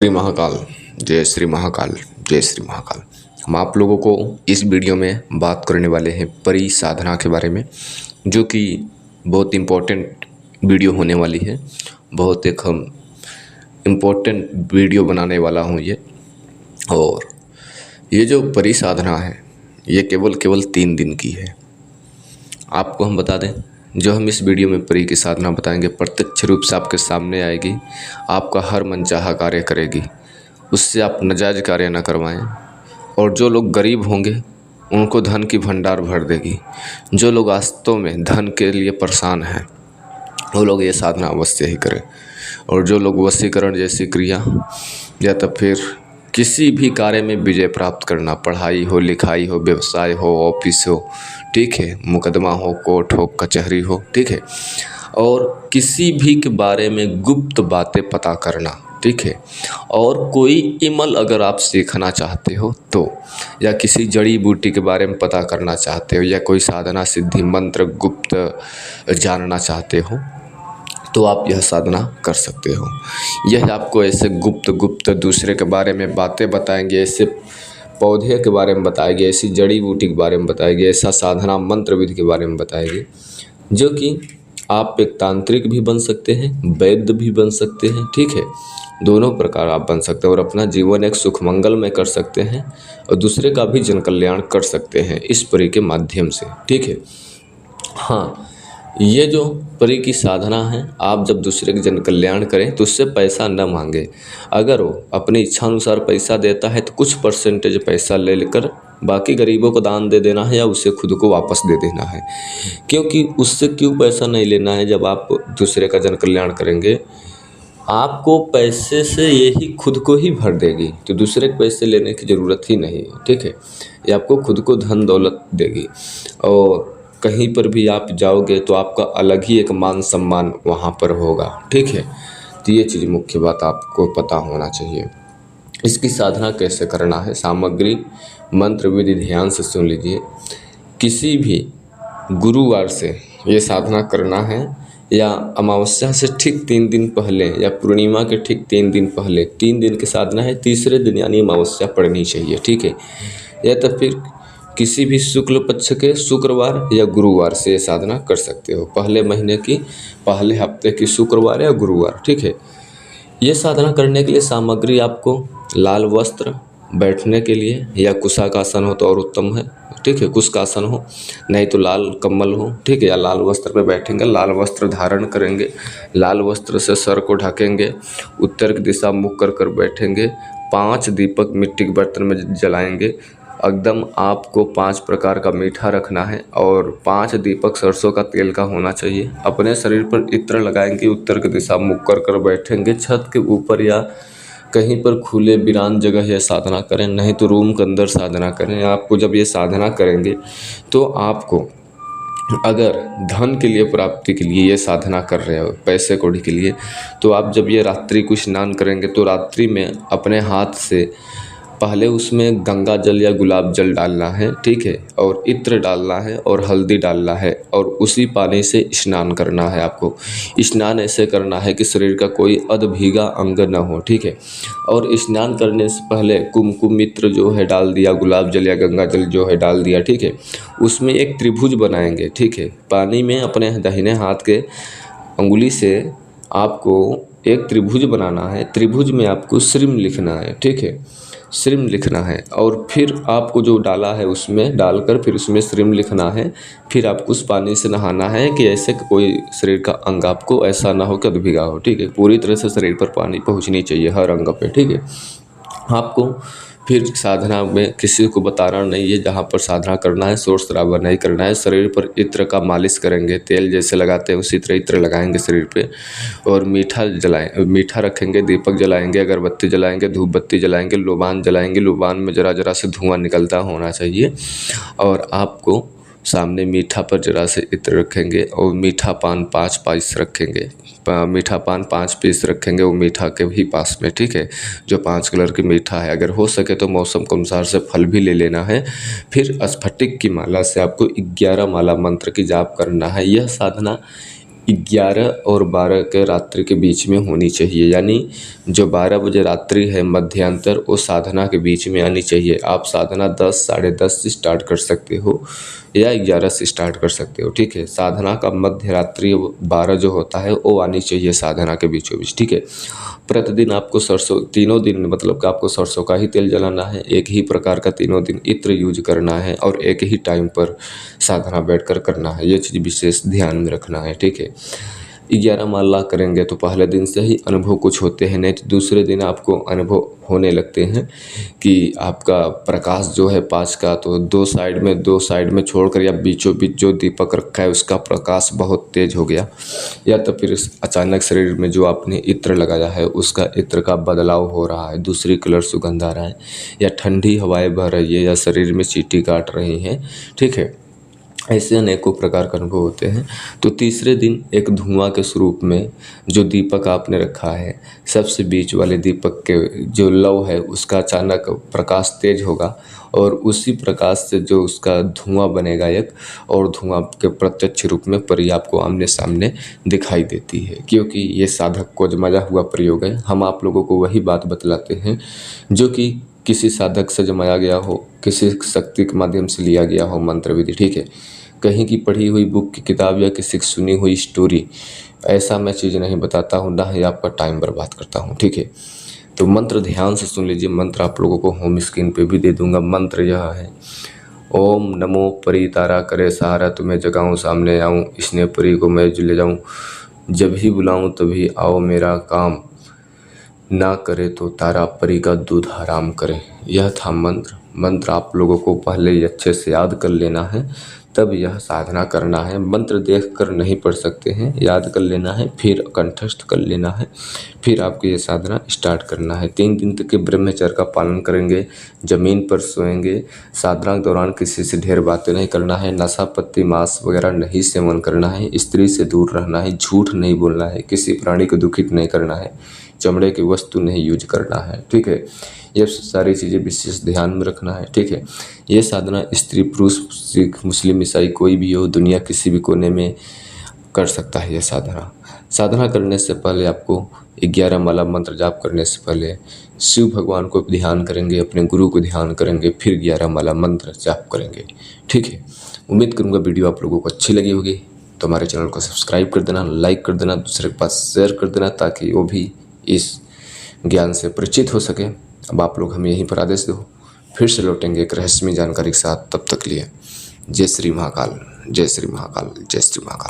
श्री महाकाल। जय श्री महाकाल। जय श्री महाकाल। हम आप लोगों को इस वीडियो में बात करने वाले हैं परी साधना के बारे में, जो कि बहुत इम्पोर्टेंट वीडियो होने वाली है। बहुत एक हम इम्पोर्टेंट वीडियो बनाने वाला हूँ ये। और ये जो परी साधना है ये केवल 3 दिन की है। आपको हम बता दें, जो हम इस वीडियो में परी की साधना बताएंगे प्रत्यक्ष रूप से आपके सामने आएगी, आपका हर मनचाहा कार्य करेगी। उससे आप नाजायज कार्य न करवाएं। और जो लोग गरीब होंगे उनको धन की भंडार भर देगी। जो लोग वास्तव में धन के लिए परेशान हैं वो लोग ये साधना अवश्य ही करें। और जो लोग वशीकरण जैसी क्रिया या तो फिर किसी भी कार्य में विजय प्राप्त करना, पढ़ाई हो, लिखाई हो, व्यवसाय हो, ऑफिस हो, ठीक है, मुकदमा हो, कोर्ट हो, कचहरी हो, ठीक है, और किसी भी के बारे में गुप्त बातें पता करना, ठीक है, और कोई इमल अगर आप सीखना चाहते हो तो, या किसी जड़ी बूटी के बारे में पता करना चाहते हो, या कोई साधना सिद्धि मंत्र गुप्त जानना चाहते हो तो आप यह साधना कर सकते हो। यह आपको ऐसे गुप्त दूसरे के बारे में बातें बताएंगे, ऐसे पौधे के बारे में बताएंगे, ऐसी जड़ी बूटी के बारे में बताएंगे, ऐसा साधना मंत्र विधि के बारे में बताएंगे, जो कि आप एक तांत्रिक भी बन सकते हैं, वैद्य भी बन सकते हैं, ठीक है, दोनों प्रकार आप बन सकते हैं और अपना जीवन एक सुख मंगल में कर सकते हैं और दूसरे का भी जन कल्याण कर सकते हैं इस परी के माध्यम से, ठीक है। हाँ, ये जो परी की साधना है, आप जब दूसरे के जन कल्याण करें तो उससे पैसा न मांगे। अगर वो अपनी इच्छा अनुसार पैसा देता है तो कुछ परसेंटेज पैसा ले लेकर बाकी गरीबों को दान दे देना है या उसे खुद को वापस दे देना है। क्योंकि उससे क्यों पैसा नहीं लेना है? जब आप दूसरे का जन कल्याण करेंगे आपको पैसे से यही खुद को ही भर देगी, तो दूसरे के पैसे लेने की ज़रूरत ही नहीं है, ठीक है। ये आपको खुद को धन दौलत देगी और कहीं पर भी आप जाओगे तो आपका अलग ही एक मान सम्मान वहाँ पर होगा, ठीक है। तो ये चीज़ मुख्य बात आपको पता होना चाहिए। इसकी साधना कैसे करना है, सामग्री मंत्र विधि ध्यान से सुन लीजिए। किसी भी गुरुवार से ये साधना करना है या अमावस्या से ठीक 3 दिन पहले या पूर्णिमा के ठीक 3 दिन पहले, 3 दिन की साधना है, तीसरे दिन यानी अमावस्या पड़नी चाहिए, ठीक है। या तो फिर किसी भी शुक्ल पक्ष के शुक्रवार या गुरुवार से ये साधना कर सकते हो, पहले महीने की पहले हफ्ते की शुक्रवार या गुरुवार, ठीक है। ये साधना करने के लिए सामग्री आपको लाल वस्त्र, बैठने के लिए या कुशाकासन हो तो और उत्तम है, ठीक है, कुशाकासन हो, नहीं तो लाल कम्बल हो, ठीक है, या लाल वस्त्र पे बैठेंगे, लाल वस्त्र धारण करेंगे, लाल वस्त्र से सर को ढकेंगे, उत्तर की दिशा मुख कर कर बैठेंगे, 5 दीपक मिट्टी के बर्तन में जलाएंगे। एकदम आपको 5 प्रकार का मीठा रखना है और 5 दीपक सरसों का तेल का होना चाहिए। अपने शरीर पर इत्र लगाएंगे, उत्तर की दिशा मुख कर कर बैठेंगे, छत के ऊपर या कहीं पर खुले वीरान जगह यह साधना करें, नहीं तो रूम के अंदर साधना करें। आपको जब ये साधना करेंगे तो आपको अगर धन के लिए, प्राप्ति के लिए ये साधना कर रहे हो, पैसे कौड़ी के लिए, तो आप जब ये रात्रि को स्नान करेंगे तो रात्रि में अपने हाथ से पहले उसमें गंगा जल या गुलाब जल डालना है, ठीक है, और इत्र डालना है और हल्दी डालना है और उसी पानी से स्नान करना है। आपको स्नान ऐसे करना है कि शरीर का कोई अध भीगा अंग न हो, ठीक है। और स्नान करने से पहले कुमकुम मित्र जो है डाल दिया, गुलाब जल या गंगा जल जो है डाल दिया, ठीक है। उसमें एक त्रिभुज बनाएंगे, ठीक है, पानी में अपने दाहिने हाथ के अंगुली से आपको एक त्रिभुज बनाना है। त्रिभुज में आपको श्रीम लिखना है, ठीक है, श्रीम लिखना है और फिर आपको जो डाला है उसमें डालकर फिर उसमें श्रीम लिखना है। फिर आपको उस पानी से नहाना है कि ऐसे कोई शरीर का अंग आपको ऐसा ना हो कि अधभिगा हो, ठीक है। पूरी तरह से शरीर पर पानी पहुंचनी चाहिए हर अंग पे, ठीक है। आपको फिर साधना में किसी को बताना नहीं है, जहाँ पर साधना करना है शोर शराबा नहीं करना है। शरीर पर इत्र का मालिश करेंगे, तेल जैसे लगाते हैं उसी तरह इत्र लगाएंगे शरीर पे और मीठा मीठा रखेंगे, दीपक जलाएंगे, अगरबत्ती जलाएंगे, धूप बत्ती जलाएंगे, लोबान जलाएंगे। लोबान में जरा जरा से धुआं निकलता होना चाहिए और आपको सामने मीठा पर जरा से इत्र रखेंगे और मीठा पान 5 पीस रखेंगे, मीठा पान 5 पीस रखेंगे वो मीठा के भी पास में, ठीक है, जो 5 कलर की मीठा है। अगर हो सके तो मौसम के अनुसार से फल भी ले लेना है। फिर स्फटिक की माला से आपको 11 माला मंत्र की जाप करना है। यह साधना 11 और 12 के रात्रि के बीच में होनी चाहिए। यानी जो 12 बजे रात्रि है मध्यांतर, वो साधना के बीच में आनी चाहिए। आप साधना 10 साढ़े 10 से स्टार्ट कर सकते हो या 11 से स्टार्ट कर सकते हो, ठीक है। साधना का मध्य रात्रि 12 जो होता है वो आनी चाहिए साधना के बीचों बीच, ठीक है। प्रतिदिन आपको सरसों, तीनों दिन मतलब कि आपको सरसों का ही तेल जलाना है, एक ही प्रकार का तीनों दिन इत्र यूज करना है और एक ही टाइम पर साधना बैठकर करना है। ये चीज़ विशेष ध्यान में रखना है, ठीक है। 11 माला करेंगे तो पहले दिन से ही अनुभव कुछ होते हैं, नहीं तो दूसरे दिन आपको अनुभव होने लगते हैं कि आपका प्रकाश जो है 5 का, तो दो साइड में छोड़कर या बीचों बीच जो दीपक रखा है उसका प्रकाश बहुत तेज हो गया, या तो फिर अचानक शरीर में जो आपने इत्र लगाया है उसका इत्र का बदलाव हो रहा है, दूसरी कलर सुगंध आ रहा है, या ठंडी हवाएं बह रही है, या शरीर में चींटी काट रही हैं, ठीक है। ऐसे अनेकों प्रकार का अनुभव होते हैं। तो तीसरे दिन एक धुआं के स्वरूप में जो दीपक आपने रखा है, सबसे बीच वाले दीपक के जो लौ है उसका अचानक प्रकाश तेज होगा और उसी प्रकाश से जो उसका धुआं बनेगा एक, और धुआं के प्रत्यक्ष रूप में परी आपको आमने सामने दिखाई देती है। क्योंकि ये साधक को जमाया हुआ प्रयोग है, हम आप लोगों को वही बात बतलाते हैं जो कि किसी साधक से जमाया गया हो, किसी शक्ति के माध्यम से लिया गया हो मंत्र विधि, ठीक है। कहीं की पढ़ी हुई बुक की किताब या किसी की सुनी हुई स्टोरी, ऐसा मैं चीज़ नहीं बताता हूँ, ना ही आपका टाइम बर्बाद करता हूँ, ठीक है। तो मंत्र ध्यान से सुन लीजिए। मंत्र आप लोगों को होम स्क्रीन पे भी दे दूंगा। मंत्र यह है, ओम नमो परी तारा करे सहारा, तुम्हें जगाऊं सामने आऊं, इसने परी को मैं ले जाऊं, जब ही बुलाऊं तभी आओ, मेरा काम ना करे तो तारा परी का दूध हराम करे। यह था मंत्र। मंत्र आप लोगों को पहले ही अच्छे से याद कर लेना है, तब यह साधना करना है। मंत्र देख कर नहीं पढ़ सकते हैं, याद कर लेना है, फिर कंठस्थ कर लेना है, फिर आपको ये साधना स्टार्ट करना है। 3 दिन तक के ब्रह्मचर्य का पालन करेंगे, ज़मीन पर सोएंगे, साधना के दौरान किसी से ढेर बातें नहीं करना है, नशा पत्ती मांस वगैरह नहीं सेवन करना है, स्त्री से दूर रहना है, झूठ नहीं बोलना है, किसी प्राणी को दुखित नहीं करना है, चमड़े की वस्तु नहीं यूज करना है, ठीक है। ये सारी चीज़ें विशेष ध्यान में रखना है, ठीक है। ये साधना स्त्री पुरुष सिख मुस्लिम ईसाई कोई भी हो, दुनिया किसी भी कोने में कर सकता है। ये साधना करने से पहले आपको 11 माला मंत्र जाप करने से पहले शिव भगवान को ध्यान करेंगे, अपने गुरु को ध्यान करेंगे, फिर 11 माला मंत्र जाप करेंगे, ठीक है। उम्मीद करूँगा वीडियो आप लोगों को अच्छी लगी होगी। तो हमारे चैनल को सब्सक्राइब कर देना, लाइक कर देना, दूसरे के पास शेयर कर देना, ताकि वो भी इस ज्ञान से परिचित हो सके। अब आप लोग हमें यहीं पर आदेश दो, फिर से लौटेंगे एक रहस्यमय जानकारी के साथ। तब तक लिए जय श्री महाकाल, जय श्री महाकाल, जय श्री महाकाल।